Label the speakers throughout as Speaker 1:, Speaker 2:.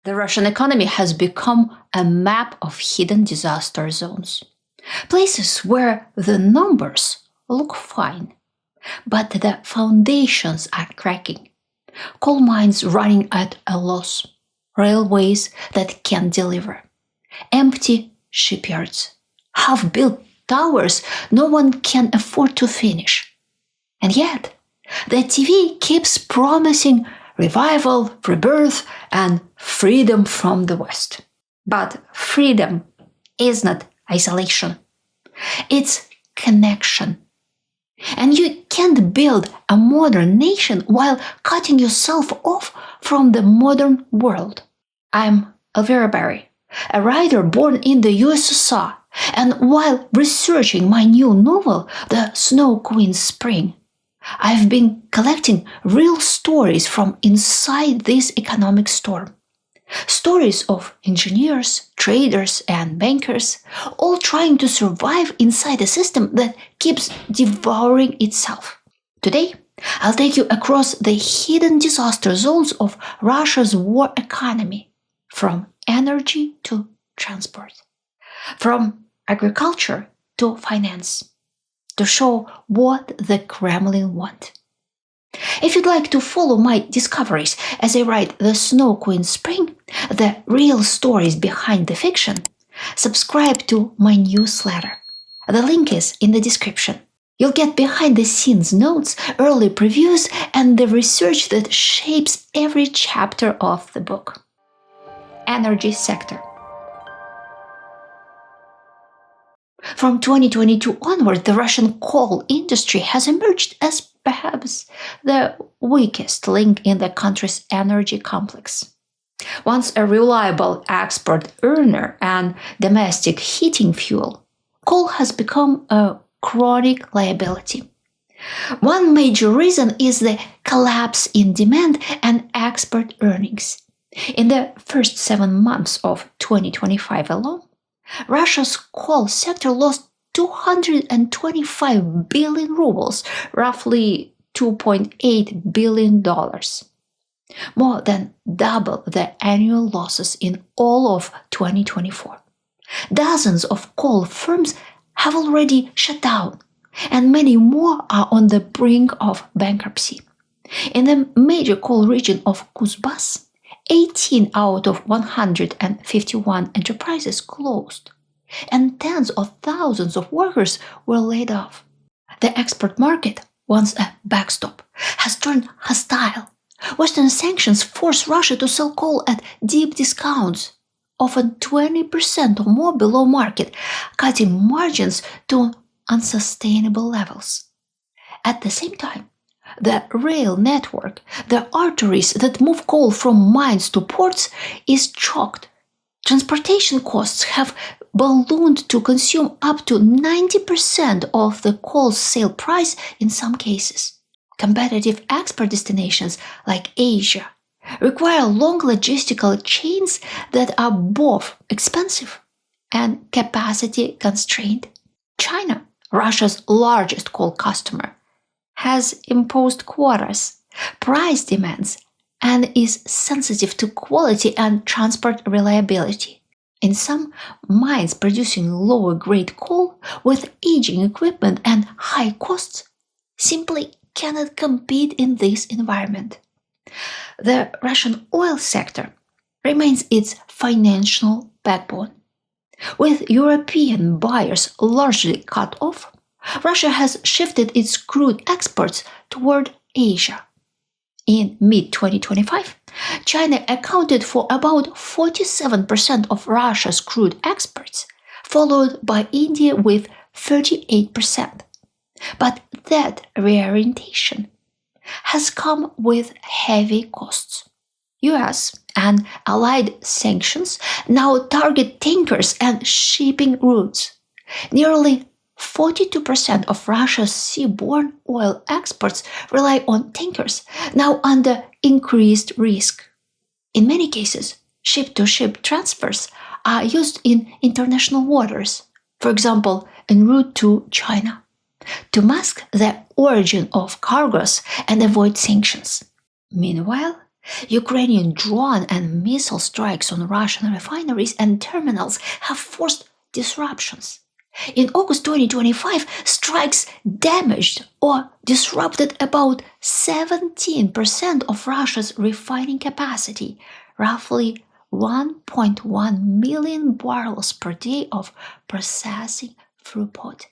Speaker 1: The Russian economy has become a map of hidden disaster zones. Places where the numbers look fine, but the foundations are cracking. Coal mines running at a loss, railways that can't deliver, empty shipyards, half-built towers no one can afford to finish. And yet, the TV keeps promising revival, rebirth, and freedom from the West. But freedom is not isolation. It's connection. And you can't build a modern nation while cutting yourself off from the modern world. I'm Elvira Bary, a writer born in the USSR, and while researching my new novel, The Snow Queen's Spring, I've been collecting real stories from inside this economic storm. Stories of engineers, traders, and bankers, all trying to survive inside a system that keeps devouring itself. Today, I'll take you across the hidden disaster zones of Russia's war economy, from energy to transport, from agriculture to finance, to show what the Kremlin wants. If you'd like to follow my discoveries as I write The Snow Queen's Spring, the real stories behind the fiction, subscribe to my newsletter. The link is in the description. You'll get behind-the-scenes notes, early previews, and the research that shapes every chapter of the book. Energy sector. From 2022 onward, the Russian coal industry has emerged as perhaps the weakest link in the country's energy complex. Once a reliable export earner and domestic heating fuel, coal has become a chronic liability. One major reason is the collapse in demand and export earnings. In the first 7 months of 2025 alone, Russia's coal sector lost 225 billion rubles, roughly $2.8 billion. More than double the annual losses in all of 2024. Dozens of coal firms have already shut down, and many more are on the brink of bankruptcy. In the major coal region of Kuzbas, 18 out of 151 enterprises closed, and tens of thousands of workers were laid off. The export market, once a backstop, has turned hostile. Western sanctions force Russia to sell coal at deep discounts, often 20% or more below market, cutting margins to unsustainable levels. At the same time, the rail network, the arteries that move coal from mines to ports, is choked. Transportation costs have ballooned to consume up to 90% of the coal's sale price in some cases. Competitive export destinations like Asia require long logistical chains that are both expensive and capacity constrained. China, Russia's largest coal customer, has imposed quotas, price demands, and is sensitive to quality and transport reliability. In some, mines producing lower-grade coal with aging equipment and high costs simply cannot compete in this environment. The Russian oil sector remains its financial backbone. With European buyers largely cut off, Russia has shifted its crude exports toward Asia. In mid-2025, China accounted for about 47% of Russia's crude exports, followed by India with 38%. But that reorientation has come with heavy costs. US and allied sanctions now target tankers and shipping routes. Nearly 42% of Russia's seaborne oil exports rely on tankers, now under increased risk. In many cases, ship-to-ship transfers are used in international waters, for example, en route to China, to mask the origin of cargoes and avoid sanctions. Meanwhile, Ukrainian drone and missile strikes on Russian refineries and terminals have forced disruptions. In August 2025, strikes damaged or disrupted about 17% of Russia's refining capacity, roughly 1.1 million barrels per day of processing throughput.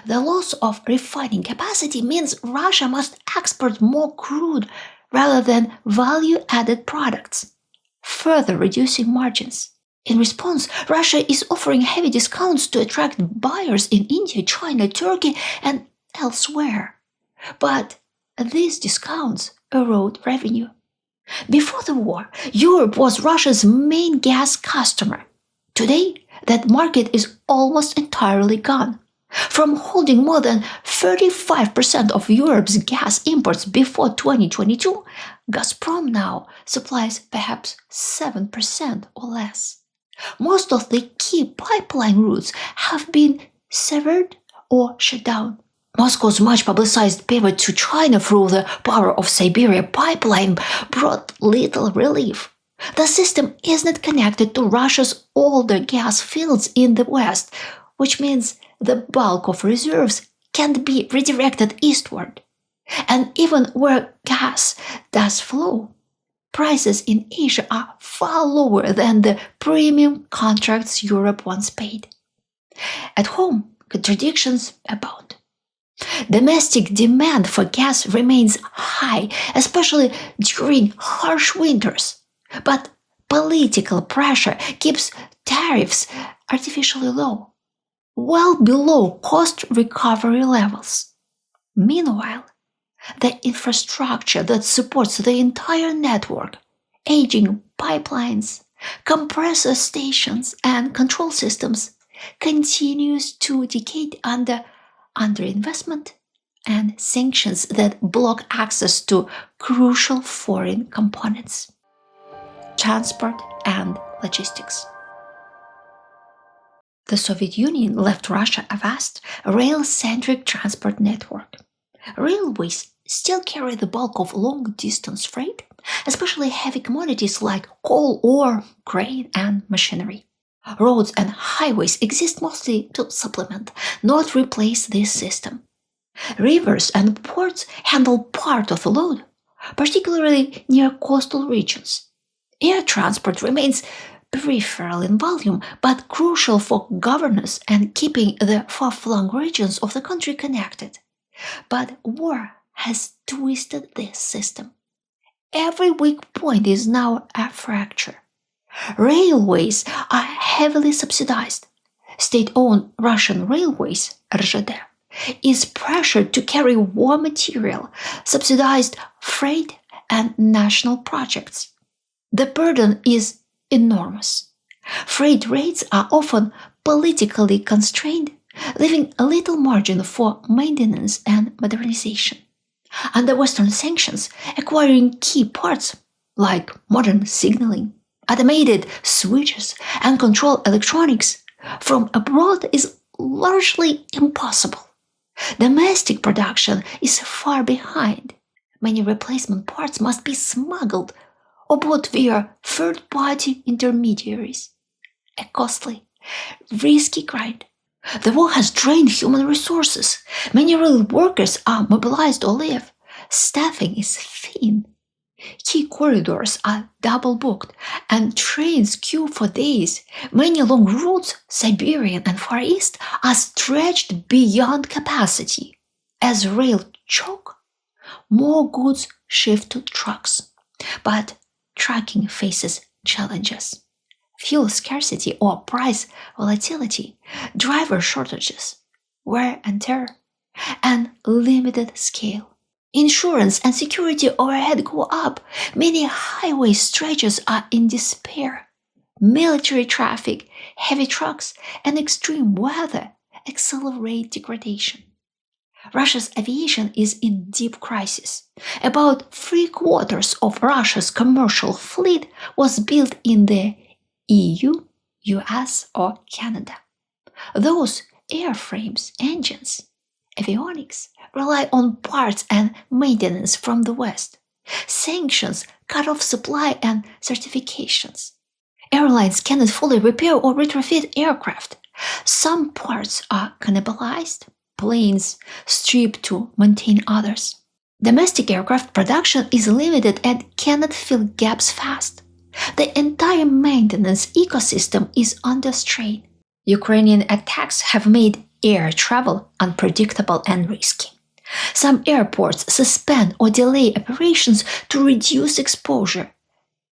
Speaker 1: The loss of refining capacity means Russia must export more crude rather than value-added products, further reducing margins. In response, Russia is offering heavy discounts to attract buyers in India, China, Turkey, and elsewhere. But these discounts erode revenue. Before the war, Europe was Russia's main gas customer. Today, that market is almost entirely gone. From holding more than 35% of Europe's gas imports before 2022, Gazprom now supplies perhaps 7% or less. Most of the key pipeline routes have been severed or shut down. Moscow's much-publicized pivot to China through the Power of Siberia pipeline brought little relief. The system isn't connected to Russia's older gas fields in the west, which means the bulk of reserves can't be redirected eastward. And even where gas does flow, prices in Asia are far lower than the premium contracts Europe once paid. At home, contradictions abound. Domestic demand for gas remains high, especially during harsh winters. But political pressure keeps tariffs artificially low, well below cost recovery levels. Meanwhile, the infrastructure that supports the entire network, aging pipelines, compressor stations, and control systems, continues to decay under underinvestment and sanctions that block access to crucial foreign components, transport, and logistics. The Soviet Union left Russia a vast, rail-centric transport network. Railways still carry the bulk of long-distance freight, especially heavy commodities like coal, ore, grain, and machinery. Roads and highways exist mostly to supplement, not replace this system. Rivers and ports handle part of the load, particularly near coastal regions. Air transport remains peripheral in volume, but crucial for governance and keeping the far-flung regions of the country connected. But war has twisted this system. Every weak point is now a fracture. Railways are heavily subsidized. State-owned Russian Railways, RZD, is pressured to carry war material, subsidized freight, and national projects. The burden is enormous. Freight rates are often politically constrained, leaving little margin for maintenance and modernization. Under Western sanctions, acquiring key parts like modern signaling, automated switches, and control electronics from abroad is largely impossible. Domestic production is far behind. Many replacement parts must be smuggled or bought via third-party intermediaries. A costly, risky grind. The war has drained human resources. Many rail workers are mobilized or leave. Staffing is thin. Key corridors are double booked, and trains queue for days. Many long routes, Siberian and Far East, are stretched beyond capacity. As rail choke, more goods shift to trucks. But trucking faces challenges. Fuel scarcity or price volatility, driver shortages, wear and tear, and limited scale. Insurance and security overhead go up. Many highway stretches are in despair. Military traffic, heavy trucks, and extreme weather accelerate degradation. Russia's aviation is in deep crisis. About 3/4 of Russia's commercial fleet was built in the EU, US, or Canada. Those airframes, engines, avionics rely on parts and maintenance from the West. Sanctions cut off supply and certifications. Airlines cannot fully repair or retrofit aircraft. Some parts are cannibalized, planes stripped to maintain others. Domestic aircraft production is limited and cannot fill gaps fast. The entire maintenance ecosystem is under strain. Ukrainian attacks have made air travel unpredictable and risky. Some airports suspend or delay operations to reduce exposure,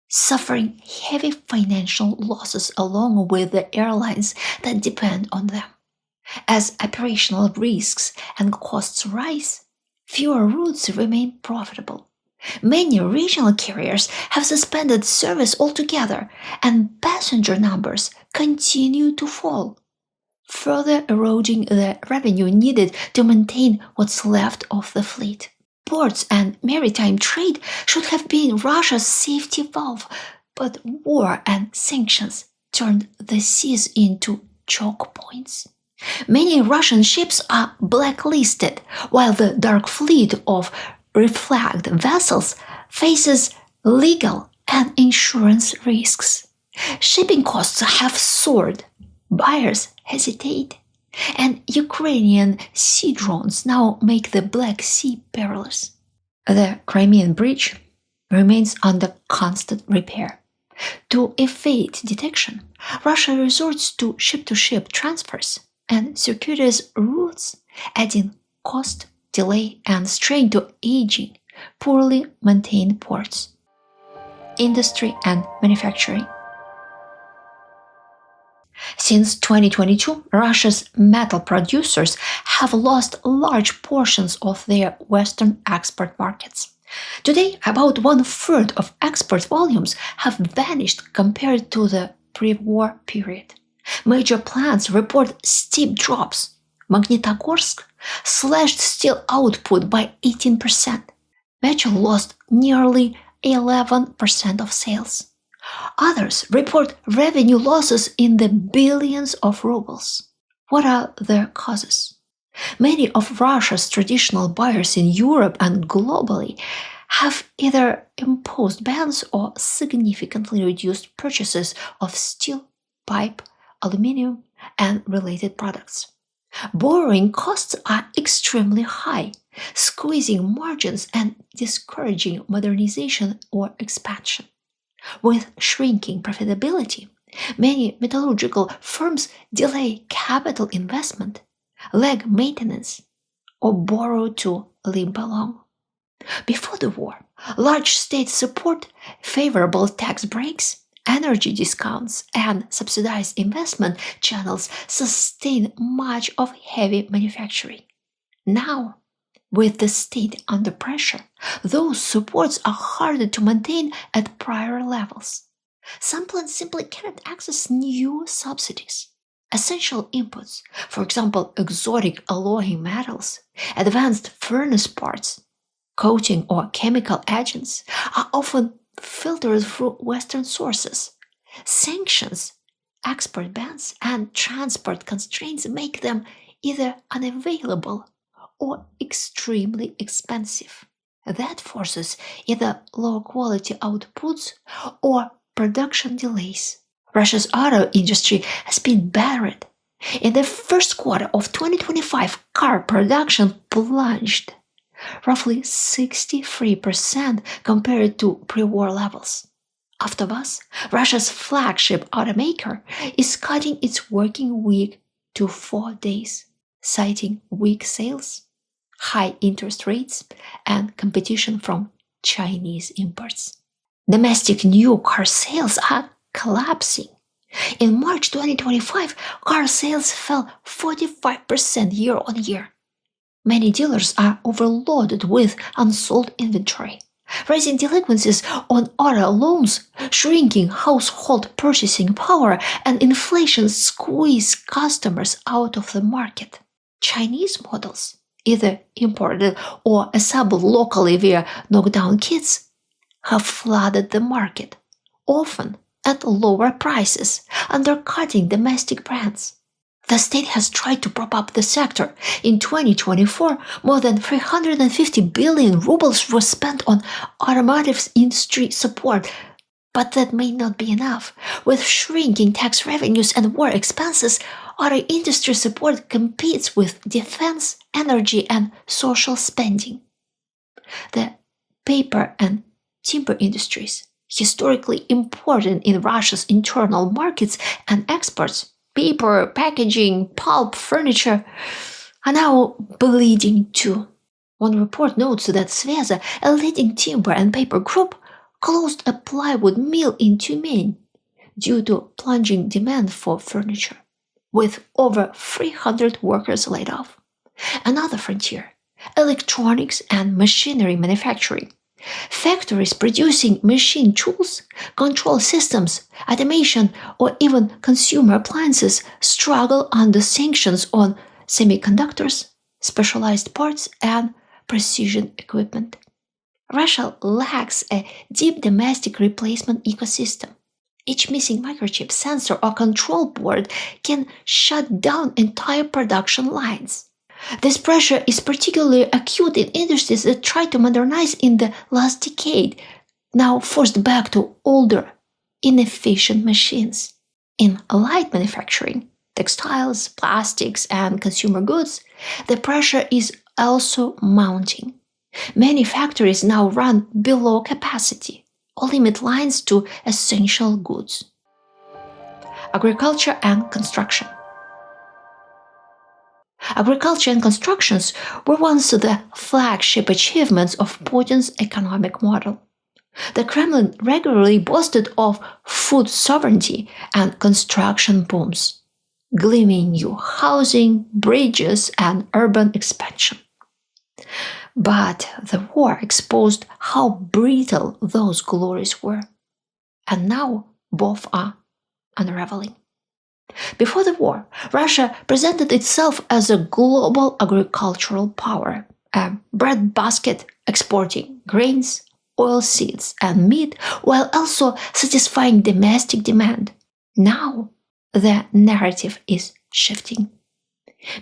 Speaker 1: suffering heavy financial losses along with the airlines that depend on them. As operational risks and costs rise, fewer routes remain profitable. Many regional carriers have suspended service altogether, and passenger numbers continue to fall, further eroding the revenue needed to maintain what's left of the fleet. Ports and maritime trade should have been Russia's safety valve, but war and sanctions turned the seas into choke points. Many Russian ships are blacklisted, while the dark fleet of reflagged vessels faces legal and insurance risks. Shipping costs have soared, buyers hesitate, and Ukrainian sea drones now make the Black Sea perilous. The Crimean Bridge remains under constant repair. To evade detection, Russia resorts to ship-to-ship transfers and circuitous routes, adding cost, delay, and strain to aging, poorly maintained ports. Industry and manufacturing. Since 2022, Russia's metal producers have lost large portions of their Western export markets. Today, about one-third of export volumes have vanished compared to the pre-war period. Major plants report steep drops. Magnitogorsk slashed steel output by 18%. Mechel lost nearly 11% of sales. Others report revenue losses in the billions of rubles. What are the causes? Many of Russia's traditional buyers in Europe and globally have either imposed bans or significantly reduced purchases of steel, pipe, aluminum, and related products. Borrowing costs are extremely high, squeezing margins and discouraging modernization or expansion. With shrinking profitability, many metallurgical firms delay capital investment, lag maintenance, or borrow to limp along. Before the war, large state support, favorable tax breaks, energy discounts, and subsidized investment channels sustained much of heavy manufacturing. Now, with the state under pressure, those supports are harder to maintain at prior levels. Some plants simply cannot access new subsidies. Essential inputs, for example, exotic alloying metals, advanced furnace parts, coating or chemical agents, are often filtered through Western sources. Sanctions, export bans, and transport constraints make them either unavailable or extremely expensive. That forces either low quality outputs or production delays. Russia's auto industry has been battered. In the first quarter of 2025, car production plunged roughly 63% compared to pre-war levels. Avtovaz, Russia's flagship automaker, is cutting its working week to 4 days, citing weak sales, high interest rates, and competition from Chinese imports. Domestic new car sales are collapsing. In March 2025, car sales fell 45% year-on-year. Many dealers are overloaded with unsold inventory. Rising delinquencies on auto loans, shrinking household purchasing power, and inflation squeeze customers out of the market. Chinese models, either imported or assembled locally via knockdown kits, have flooded the market, often at lower prices, undercutting domestic brands. The state has tried to prop up the sector. In 2024, more than 350 billion rubles were spent on automotive industry support. But that may not be enough. With shrinking tax revenues and war expenses, auto industry support competes with defense, energy, and social spending. The paper and timber industries, historically important in Russia's internal markets and exports, paper, packaging, pulp, furniture, are now bleeding too. One report notes that Sveza, a leading timber and paper group, closed a plywood mill in Tyumen due to plunging demand for furniture, with over 300 workers laid off. Another frontier, electronics and machinery manufacturing. Factories producing machine tools, control systems, automation, or even consumer appliances struggle under sanctions on semiconductors, specialized parts, and precision equipment. Russia lacks a deep domestic replacement ecosystem. Each missing microchip, sensor, or control board can shut down entire production lines. This pressure is particularly acute in industries that tried to modernize in the last decade, now forced back to older, inefficient machines. In light manufacturing, textiles, plastics, and consumer goods, the pressure is also mounting. Many factories now run below capacity or limit lines to essential goods. Agriculture and construction. Agriculture and constructions were once the flagship achievements of Putin's economic model. The Kremlin regularly boasted of food sovereignty and construction booms, gleaming new housing, bridges, and urban expansion. But the war exposed how brittle those glories were, and now both are unraveling. Before the war, Russia presented itself as a global agricultural power, a breadbasket exporting grains, oilseeds, and meat, while also satisfying domestic demand. Now, the narrative is shifting.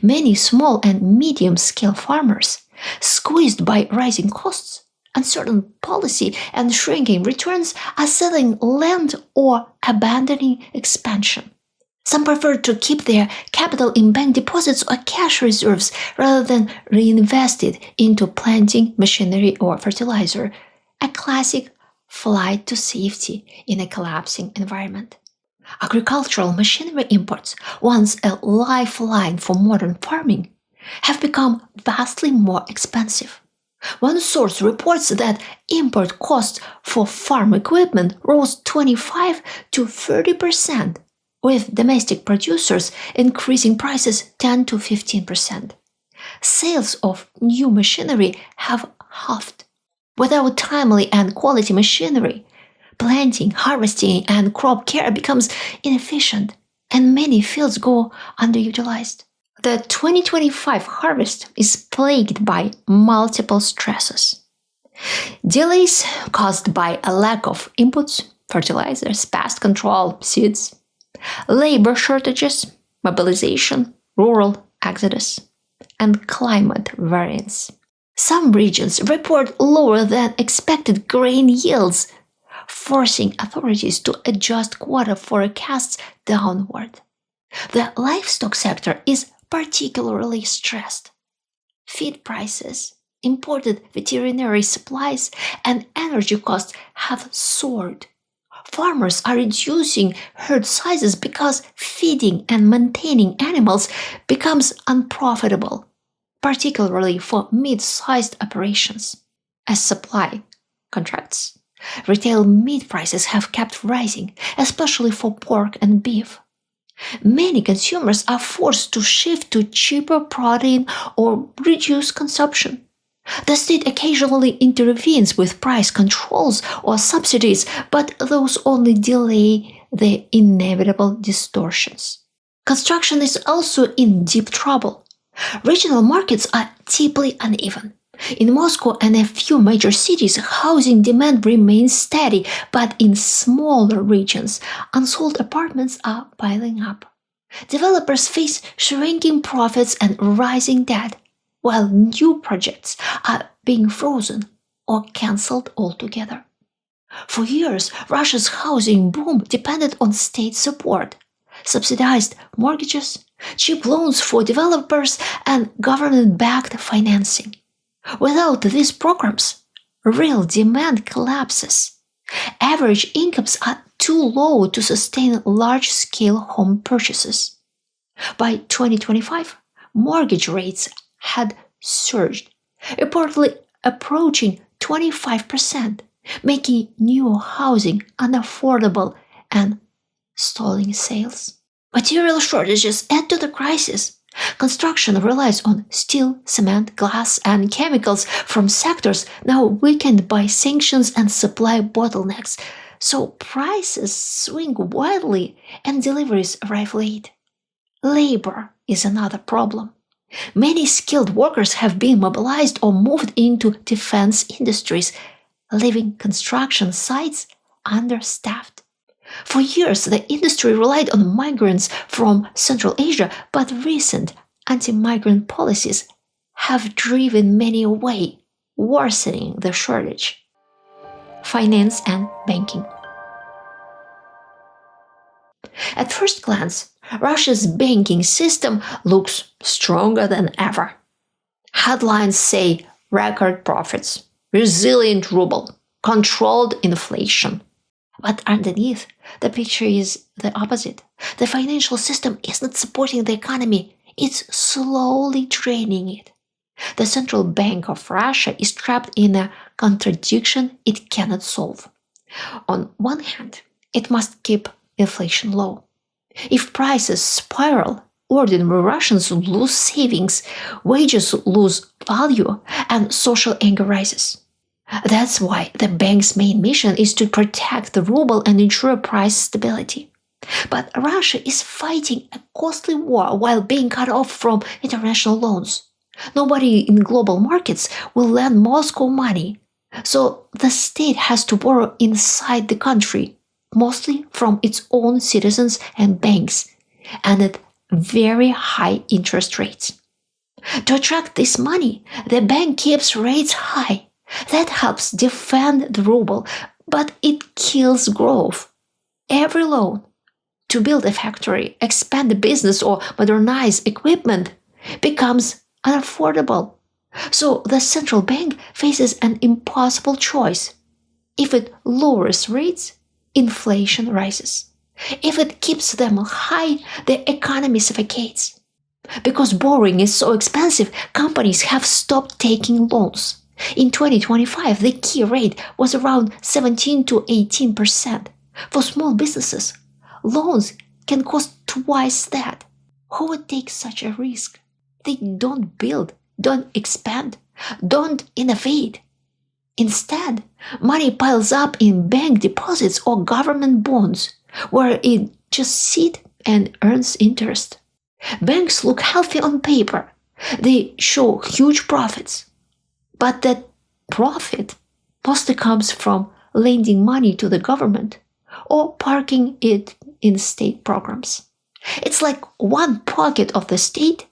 Speaker 1: Many small and medium-scale farmers, squeezed by rising costs, uncertain policy, and shrinking returns, are selling land or abandoning expansion. Some prefer to keep their capital in bank deposits or cash reserves rather than reinvest it into planting machinery or fertilizer, a classic flight to safety in a collapsing environment. Agricultural machinery imports, once a lifeline for modern farming, have become vastly more expensive. One source reports that import costs for farm equipment rose 25 to 30%, with domestic producers increasing prices 10 to 15%. Sales of new machinery have halved. Without timely and quality machinery, planting, harvesting, and crop care becomes inefficient, and many fields go underutilized. The 2025 harvest is plagued by multiple stresses. Delays caused by a lack of inputs, fertilizers, pest control, seeds, labor shortages, mobilization, rural exodus, and climate variance. Some regions report lower than expected grain yields, forcing authorities to adjust quota forecasts downward. The livestock sector is particularly stressed. Feed prices, imported veterinary supplies, and energy costs have soared. Farmers are reducing herd sizes because feeding and maintaining animals becomes unprofitable, particularly for mid-sized operations. As supply contracts, retail meat prices have kept rising, especially for pork and beef. Many consumers are forced to shift to cheaper protein or reduce consumption. The state occasionally intervenes with price controls or subsidies, but those only delay the inevitable distortions. Construction is also in deep trouble. Regional markets are deeply uneven. In Moscow and a few major cities, housing demand remains steady, but in smaller regions, unsold apartments are piling up. Developers face shrinking profits and rising debt, while new projects are being frozen or cancelled altogether. For years, Russia's housing boom depended on state support, subsidized mortgages, cheap loans for developers, and government-backed financing. Without these programs, real demand collapses. Average incomes are too low to sustain large-scale home purchases. By 2025, mortgage rates had surged, reportedly approaching 25%, making new housing unaffordable and stalling sales. Material shortages add to the crisis. Construction relies on steel, cement, glass, and chemicals from sectors now weakened by sanctions and supply bottlenecks, so prices swing wildly and deliveries arrive late. Labor is another problem. Many skilled workers have been mobilized or moved into defense industries, leaving construction sites understaffed. For years, the industry relied on migrants from Central Asia, but recent anti-migrant policies have driven many away, worsening the shortage. Finance and banking. At first glance, Russia's banking system looks stronger than ever. Headlines say record profits, resilient ruble, controlled inflation. But underneath, the picture is the opposite. The financial system isn't supporting the economy, it's slowly draining it. The Central Bank of Russia is trapped in a contradiction it cannot solve. On one hand, it must keep inflation low. If prices spiral, ordinary Russians lose savings, wages lose value, and social anger rises. That's why the bank's main mission is to protect the ruble and ensure price stability. But Russia is fighting a costly war while being cut off from international loans. Nobody in global markets will lend Moscow money, so the state has to borrow inside the country, mostly from its own citizens and banks, and at very high interest rates. To attract this money, the bank keeps rates high. That helps defend the ruble, but it kills growth. Every loan to build a factory, expand a business, or modernize equipment becomes unaffordable. So the central bank faces an impossible choice. If it lowers rates, inflation rises. If it keeps them high, the economy suffocates. Because borrowing is so expensive, companies have stopped taking loans. In 2025, the key rate was around 17 to 18%. For small businesses, loans can cost twice that. Who would take such a risk? They don't build, don't expand, don't innovate. Instead, money piles up in bank deposits or government bonds, where it just sits and earns interest. Banks look healthy on paper. They show huge profits. But that profit mostly comes from lending money to the government or parking it in state programs. It's like one pocket of the state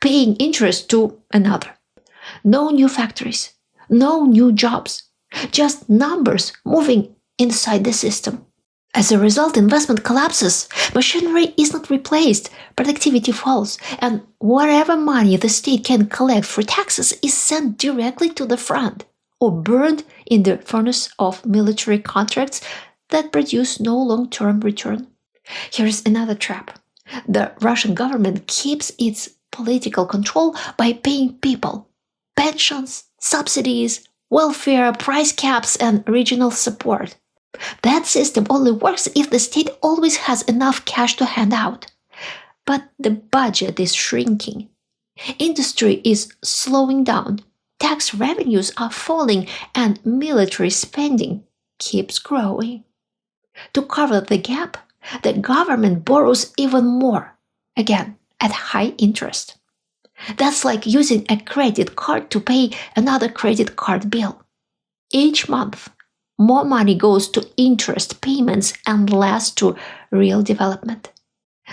Speaker 1: paying interest to another. No new factories, no new jobs, just numbers moving inside the system. As a result, investment collapses, machinery is not replaced, productivity falls, and whatever money the state can collect for taxes is sent directly to the front or burned in the furnace of military contracts that produce no long-term return. Here is another trap. The Russian government keeps its political control by paying people pensions, subsidies, welfare, price caps, and regional support. That system only works if the state always has enough cash to hand out. But the budget is shrinking. Industry is slowing down. Tax revenues are falling and military spending keeps growing. To cover the gap, the government borrows even more, again, at high interest. That's like using a credit card to pay another credit card bill. Each month, more money goes to interest payments and less to real development.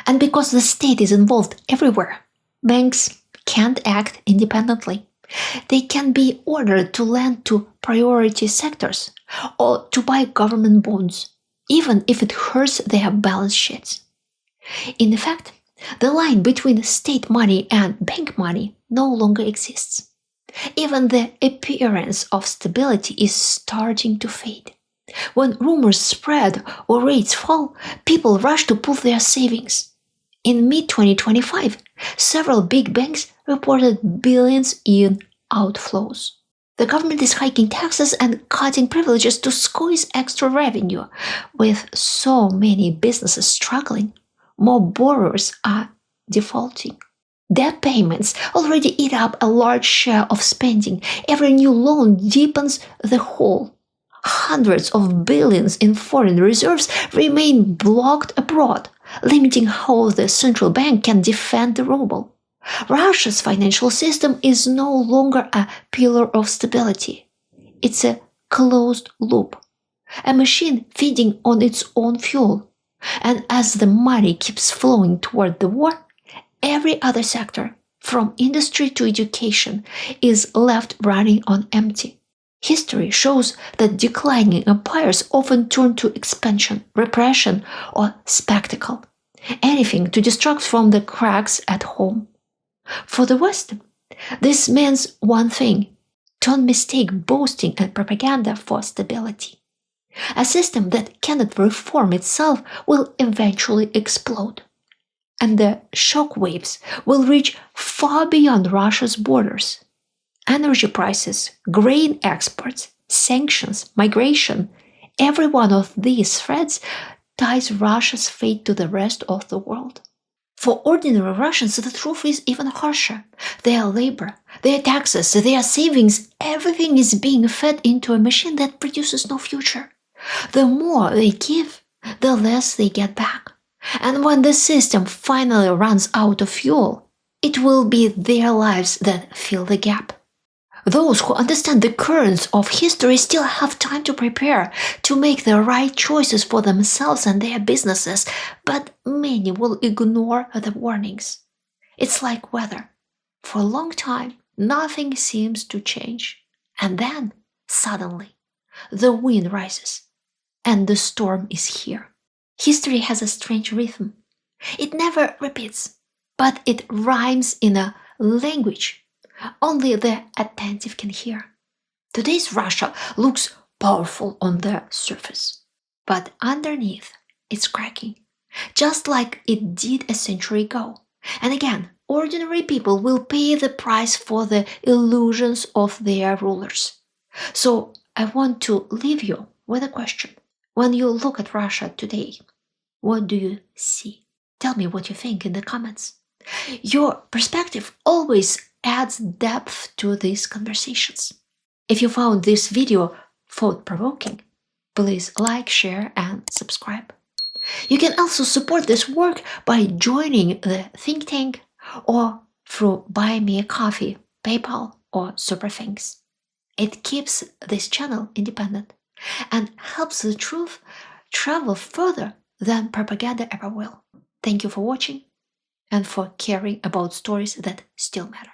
Speaker 1: And because the state is involved everywhere, banks can't act independently. They can be ordered to lend to priority sectors or to buy government bonds, even if it hurts their balance sheets. In effect, the line between state money and bank money no longer exists. Even the appearance of stability is starting to fade. When rumors spread or rates fall, people rush to pull their savings. In mid-2025, several big banks reported billions in outflows. The government is hiking taxes and cutting privileges to squeeze extra revenue. With so many businesses struggling, more borrowers are defaulting. Debt payments already eat up a large share of spending. Every new loan deepens the hole. Hundreds of billions in foreign reserves remain blocked abroad, limiting how the central bank can defend the ruble. Russia's financial system is no longer a pillar of stability. It's a closed loop, a machine feeding on its own fuel. And as the money keeps flowing toward the war, every other sector, from industry to education, is left running on empty. History shows that declining empires often turn to expansion, repression, or spectacle, anything to distract from the cracks at home. For the West, this means one thing: don't mistake boasting and propaganda for stability. A system that cannot reform itself will eventually explode, and the shock waves will reach far beyond Russia's borders. Energy prices, grain exports, sanctions, migration, every one of these threats ties Russia's fate to the rest of the world. For ordinary Russians, the truth is even harsher. Their labor, their taxes, their savings, everything is being fed into a machine that produces no future. The more they give, the less they get back. And when the system finally runs out of fuel, it will be their lives that fill the gap. Those who understand the currents of history still have time to prepare, to make the right choices for themselves and their businesses, but many will ignore the warnings. It's like weather. For a long time, nothing seems to change. And then, suddenly, the wind rises, and the storm is here. History has a strange rhythm. It never repeats, but it rhymes in a language only the attentive can hear. Today's Russia looks powerful on the surface, but underneath it's cracking, just like it did a century ago. And again, ordinary people will pay the price for the illusions of their rulers. So I want to leave you with a question. When you look at Russia today, what do you see? Tell me what you think in the comments. Your perspective always adds depth to these conversations. If you found this video thought-provoking, please like, share, and subscribe. You can also support this work by joining the think tank or through Buy Me a Coffee, PayPal, or Super Thanks. It keeps this channel independent and helps the truth travel further than propaganda ever will. Thank you for watching and for caring about stories that still matter.